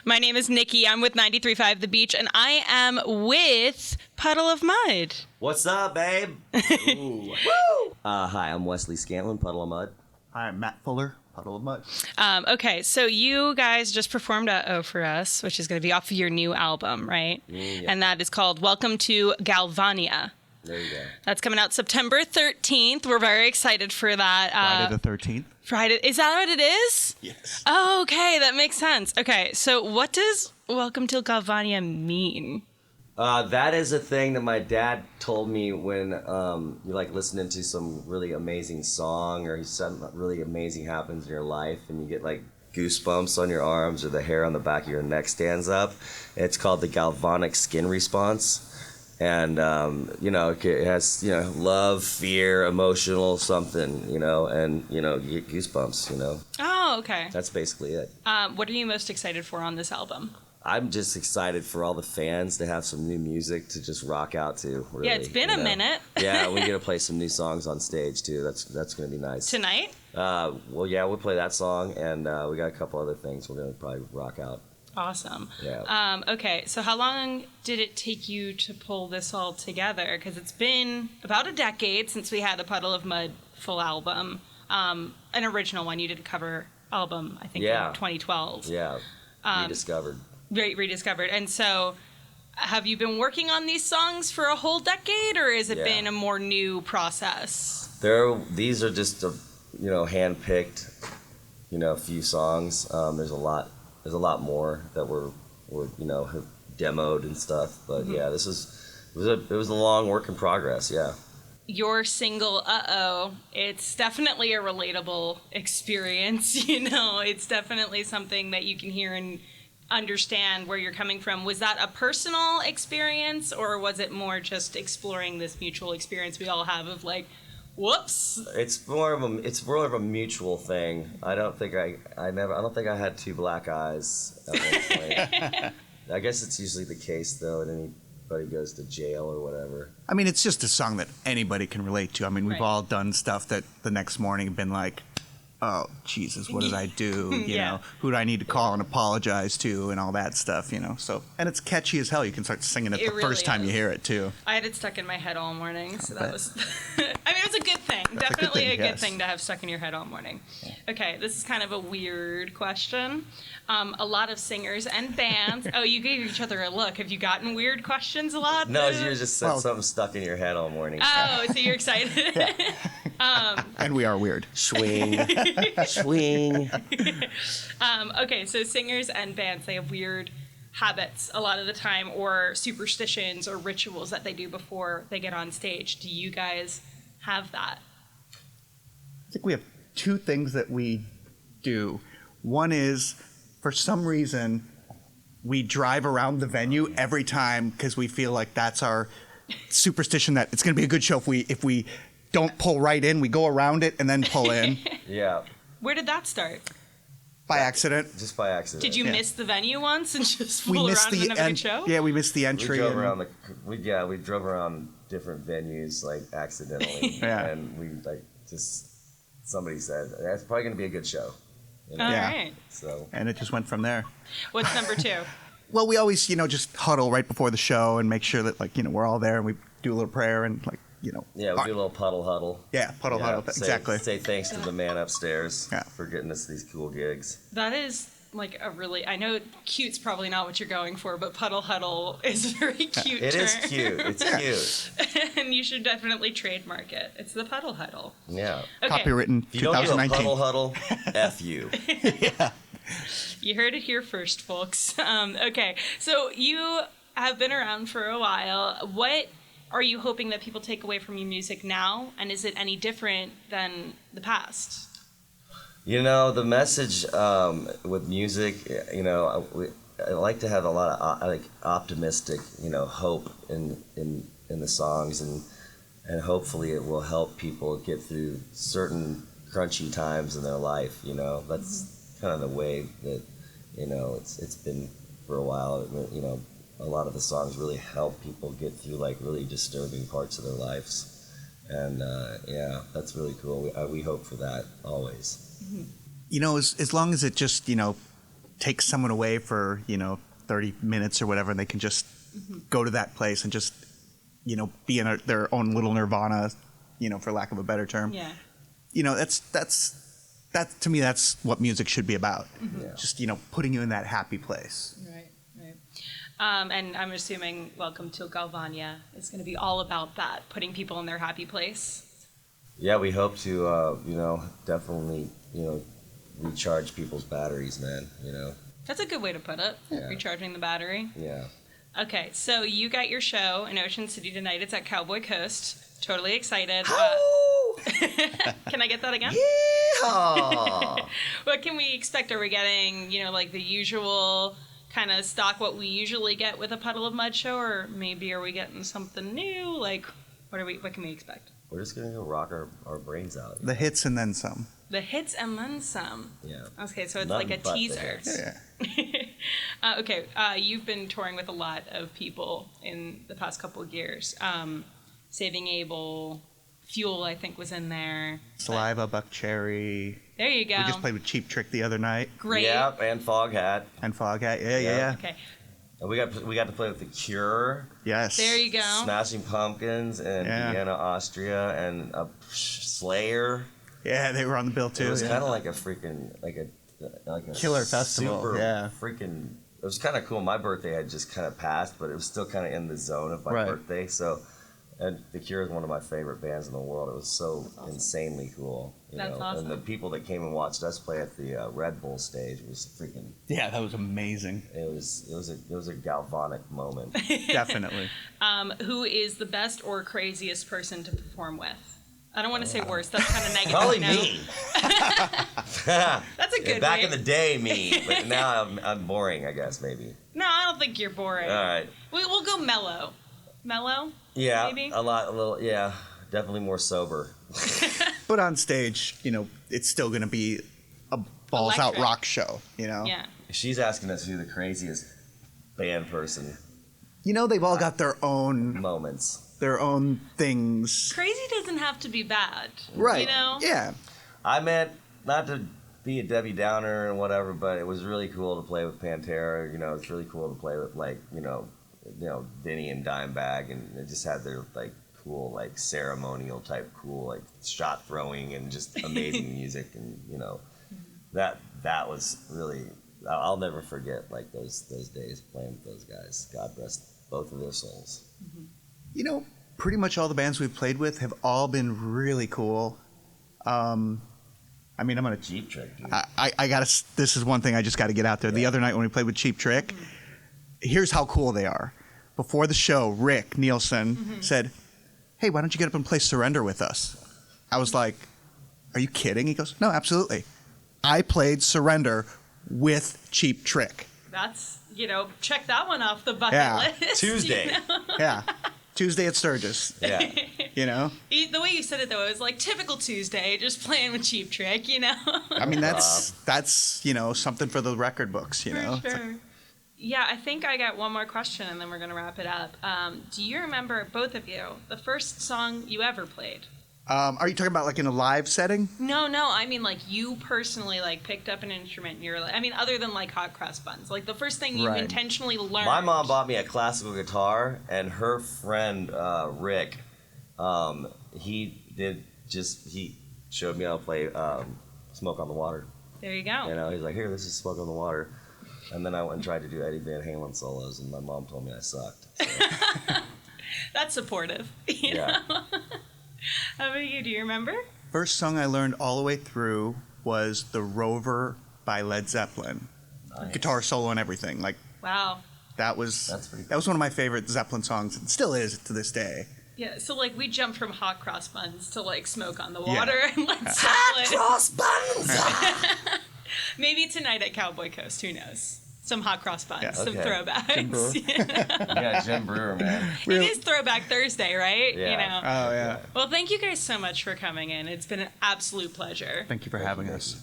My name is Nikki. I'm with 93.5 The Beach, and I am with Puddle of Mudd. What's up, babe? Ooh. Woo! Hi, I'm Wesley Scanlon, Puddle of Mudd. Hi, I'm Matt Fuller, Puddle of Mudd. Okay, so you guys just performed Uh-Oh for us, which is going to be off of your new album, right? Yeah. And that is called Welcome to Galvania. There you go. That's coming out September 13th. We're very excited for that. Friday the 13th. Friday. Is that what it is? Yes. Oh, okay. That makes sense. Okay, so what does Welcome to Galvania mean? That is a thing that my dad told me when you're like listening to some really amazing song or something really amazing happens in your life and you get like goosebumps on your arms or the hair on the back of your neck stands up. It's called the galvanic skin response. And, it has, love, fear, emotional something, and, you get goosebumps, Oh, okay. That's basically it. What are you most excited for on this album? I'm just excited for all the fans to have some new music to just rock out to. Really, Yeah, it's been a minute. Yeah, we get to play some new songs on stage, too. That's going to be nice. Tonight? We'll play that song, and we got a couple other things we're going to probably rock out. Awesome. Yeah. Okay, so how long did it take you to pull this all together? Because it's been about a decade since we had the Puddle of Mudd full album. An original one. You did a cover album, I think, in 2012. Yeah, rediscovered. Rediscovered. And so have you been working on these songs for a whole decade, or has it been a more new process? These are just, hand-picked, few songs. There's a lot more that were have demoed and stuff. But yeah, it was a long work in progress. Yeah. Your single Uh-Oh, it's definitely a relatable experience. It's definitely something that you can hear and understand where you're coming from. Was that a personal experience, or was it more just exploring this mutual experience we all have of like, whoops? It's more of a mutual thing. I don't think I had two black eyes at one point. I guess it's usually the case though, and anybody goes to jail or whatever. I mean, it's just a song that anybody can relate to. I mean, we've all done stuff that the next morning been like, oh, Jesus, what did I do? You know, who do I need to call and apologize to and all that stuff, So, and it's catchy as hell. You can start singing it the really first time is. you hear it, too. I had it stuck in my head all morning, so that was... I mean, it was a good thing. Definitely a good thing to have stuck in your head all morning. Yeah. Okay, this is kind of a weird question. A lot of singers and bands... Oh, you gave each other a look. Have you gotten weird questions a lot? No, you just said something stuck in your head all morning. Oh, so you're excited? And we are weird. Swing. Swing. Okay, so singers and bands, they have weird habits a lot of the time, or superstitions or rituals that they do before they get on stage. Do you guys have that? I think we have two things that we do. One is, for some reason, we drive around the venue every time because we feel like that's our superstition that it's going to be a good show if we don't pull right in, we go around it and then pull in. Yeah. Where did that start? By accident. Just by accident. Did you miss the venue once and just fool around and have a good show? Yeah, we missed the entry. We drove around we drove around different venues like accidentally. Yeah. And we somebody said that's probably going to be a good show. All right. So. And it just went from there. What's number two? Well, we always, just huddle right before the show and make sure that we're all there and we do a little prayer and Yeah, we do a little puddle huddle. Yeah, puddle huddle. Exactly. Say thanks to the man upstairs for getting us these cool gigs. That is like a really, I know cute's probably not what you're going for, but puddle huddle is a very cute term. It is cute. It's cute. And you should definitely trademark it. It's the puddle huddle. Yeah. Okay. Copywritten 2019. If you don't do a puddle huddle, F you. Yeah. You heard it here first, folks. Okay, so you have been around for a while. What are you hoping that people take away from your music now, and is it any different than the past? The message with music, I like to have a lot of optimistic, hope in the songs, and hopefully it will help people get through certain crunchy times in their life. That's kind of the way that it's been for a while. A lot of the songs really help people get through really disturbing parts of their lives. And that's really cool. We hope for that always. As long as it just, take someone away for 30 minutes or whatever, and they can just go to that place and just be in their own little nirvana, for lack of a better term. Yeah. That to me, that's what music should be about. Yeah. Just putting you in that happy place. Right. And I'm assuming Welcome to Galvania is going to be all about that, putting people in their happy place. Yeah, we hope to, definitely, recharge people's batteries, man. That's a good way to put it. Yeah. Recharging the battery. Yeah. Okay, so you got your show in Ocean City tonight. It's at Cowboy Coast. Totally excited. Can I get that again? Yeehaw! What can we expect? Are we getting, like the usual kind of stock, what we usually get with a Puddle of Mudd show, or maybe are we getting something new? Like, what can we expect? We're just gonna go rock our brains out. The hits and then some. The hits and then some. Yeah. Okay, so it's Nothing like a but the teaser. hits. Yeah. Okay, you've been touring with a lot of people in the past couple of years. Saving Abel, Fuel, I think, was in there. Saliva, Buck Cherry. There you go. We just played with Cheap Trick the other night. Great. Yeah, and Foghat. And Foghat. Yeah. Okay. And we got to play with The Cure, Yes. There you go. Smashing Pumpkins, and Yeah. Vienna, Austria, and Slayer. Yeah, they were on the bill too. It was yeah. kind of like a freaking like a Killer festival, Super yeah. freaking. It was kind of cool. My birthday had just kind of passed, but it was still kind of in the zone of my Right. birthday. So, and The Cure is one of my favorite bands in the world. It was so awesome. insanely cool. That's awesome. And the people that came and watched us play at the Red Bull stage was freaking. Yeah, that was amazing. It was a galvanic moment. Definitely. Who is the best or craziest person to perform with? I don't want to say worse. That's kind of negative. Probably no? me. That's a good Back way. in the day, me, but now I'm boring. I guess maybe. No, I don't think you're boring. All right. We'll go mellow. Mellow? Yeah, Maybe? a little. Yeah, definitely more sober. But on stage, it's still going to be a balls out Electric. rock show, Yeah. She's asking us who the craziest band person They've all got their own things. Crazy doesn't have to be bad. Right. You know? Yeah. I meant not to be a Debbie Downer and whatever, but it was really cool to play with Pantera. It's really cool to play with Vinny and Dimebag, and they just had their cool ceremonial type cool shot throwing and just amazing music, and that was really. I'll never forget those days playing with those guys. God rest both of their souls. Pretty much all the bands we've played with have all been really cool. I'm gonna. Cheap Trick, dude. I gotta. This is one thing I just got to get out there. The other night when we played with Cheap Trick, here's how cool they are. Before the show, Rick Nielsen said, "Hey, why don't you get up and play Surrender with us?" I was like, "Are you kidding?" He goes, "No, absolutely. I played Surrender with Cheap Trick." That's, check that one off the bucket Yeah. list. Tuesday. Yeah, Tuesday at Sturgis. Yeah. The way you said it, though, it was like typical Tuesday, just playing with Cheap Trick, I mean, that's something for the record books. For It's like- sure. Yeah, I think I got one more question, and then we're going to wrap it up. Do you remember, both of you, the first song you ever played? are you talking about in a live setting? No, I mean you personally picked up an instrument and you're other than hot cross buns, the first thing you Right. intentionally learned. My mom bought me a classical guitar, and her friend Rick, he showed me how to play "Smoke on the Water." There you go. He's like, "Here, this is "Smoke on the Water," and then I went and tried to do Eddie Van Halen solos, and my mom told me I sucked. So, That's supportive. you yeah. know? How about you? Do you remember? First song I learned all the way through was "The Rover" by Led Zeppelin. Nice. Guitar solo and everything. Wow. That was That's pretty that was one of my favorite Zeppelin songs, and still is to this day. Yeah, so we jumped from hot cross buns to Smoke on the Yeah. Water and Hot Zeppelin. cross buns. Maybe tonight at Cowboy Coast, who knows? Some hot cross buns, Yeah. some Okay. throwbacks. Jim Brewer. Yeah, Jim Brewer, man. It is Throwback Thursday, right? Yeah. Oh yeah. Well, thank you guys so much for coming in. It's been an absolute pleasure. Thank you for having us.